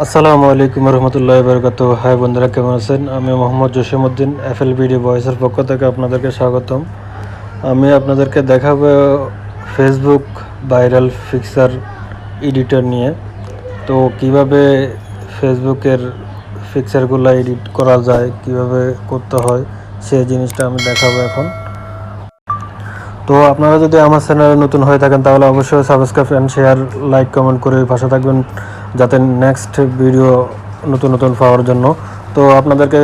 আসসালামু আলাইকুম রহমতুল্লাহ বরকাত। হাই বন্ধুরা, কেমন আছেন? আমি মোহাম্মদ জসিমউদ্দিন, এফএল ভিডিও ভয়েসের পক্ষ থেকে আপনাদেরকে স্বাগতম। আমি আপনাদেরকে দেখাবো ফেসবুক ভাইরাল পিকচার এডিটর নিয়ে। তো কিভাবে ফেসবুকের পিকচারগুলো এডিট করা যায়, কিভাবে করতে হয়, সেই জিনিসটা আমি দেখাবো এখন। তো আপনারা যদি আমার চ্যানেলে নতুন হয়ে থাকেন তাহলে অবশ্যই subscribe and share, like, comment করে পাশে থাকবেন যাতে নেক্সট ভিডিও নতুন পাওয়ার জন্য। তো আপনাদেরকে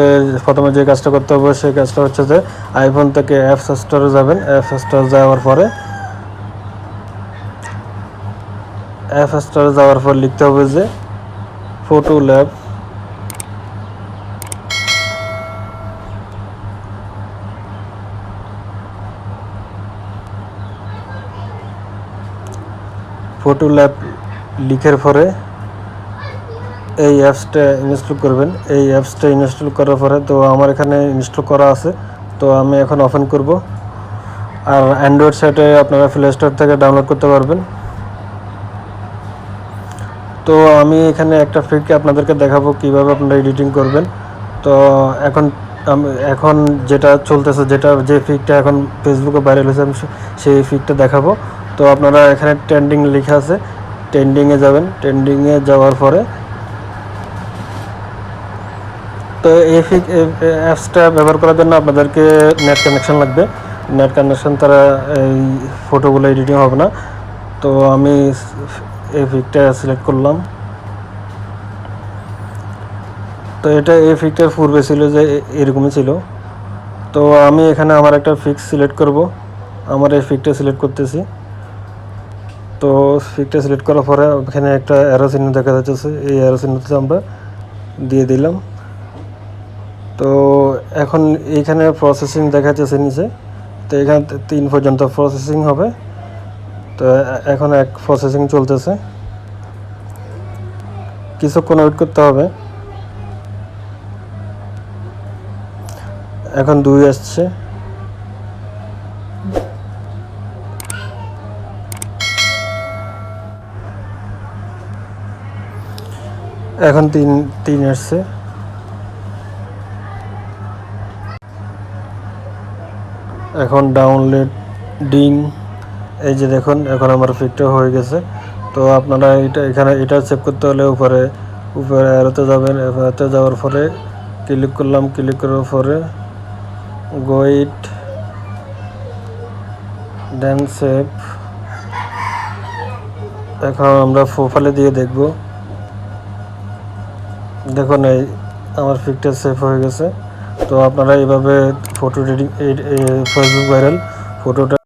প্রথমে যে কাজটা করতে হবে সেই কাজটা হচ্ছে যে আইফোন থেকে অ্যাপস স্টোরে যাবেন। অ্যাপস স্টোরে যাওয়ার পর লিখতে হবে যে ফটো ল্যাব। ফটো ল্যাব লিখার পরে এই অ্যাপসটা ইনস্টল করবেন। এই অ্যাপসটা ইনস্টল করার পরে তো আমার এখানে ইনস্টল করা আছে, তো আমি এখন ওপেন করব। আর অ্যান্ড্রয়েড সাইটে আপনারা প্লে স্টোর থেকে ডাউনলোড করতে পারবেন। তো আমি এখানে একটা ফিক আপনাদেরকে দেখাবো কিভাবে আপনারা এডিটিং করবেন। তো এখন যেটা চলতেছে, যে ফিকটা এখন ফেসবুকে ভাইরাল হয়েছে, আমি সেই ফিকটা দেখাবো। তো আপনারা এখানে ট্রেন্ডিং লেখা আছে, ট্রেন্ডিংয়ে যাবেন। ট্রেন্ডিংয়ে যাওয়ার পরে তো এই অ্যাপসটা ব্যবহার করার জন্য আপনাদেরকে নেট কানেকশন লাগবে। নেট কানেকশন তারা এই ফটোগুলো এডিটিং হবে না। তো আমি এই ফিকটা সিলেক্ট করলাম। তো এই ফিকটার পূর্বে ছিল যে এরকমই ছিল। তো আমি এখানে আমার একটা ফিক্স সিলেক্ট করব। আমার এই ফিকটা সিলেক্ট করতেছি। তো ফিকটা সিলেক্ট করার পরে এখানে একটা অ্যারো চিহ্ন দেখা যাচ্ছে, এই অ্যারো চিহ্নতে আমরা দিয়ে দিলাম। তো এখন এইখানে প্রসেসিং দেখা যাচ্ছে নিচে। তো এখানে 3 পর্যন্ত প্রসেসিং হবে। তো এখন প্রসেসিং চলতেছে, কিছুক্ষণ ওয়েট করতে হবে। এখন 2 আসছে। এখন 3 আসছে। এখন ডাউনলোডিং। এই যে দেখুন, এখন আমার ফিকটা হয়ে গেছে। তো আপনারা এটা চেক করতে হলে উপরে অ্যারোতে যাবেন। অ্যারোতে যাওয়ার পরে ক্লিক করলাম। ক্লিক করার পরে গো ইট দেন সেভ। এখন আমরা প্রোফাইলে দিয়ে দেখব। দেখুন এই আমার ফিকটা সেভ হয়ে গেছে। তো আপনারা এইভাবে ফটো এডিটিং, ফেসবুক ভাইরাল ফটোটা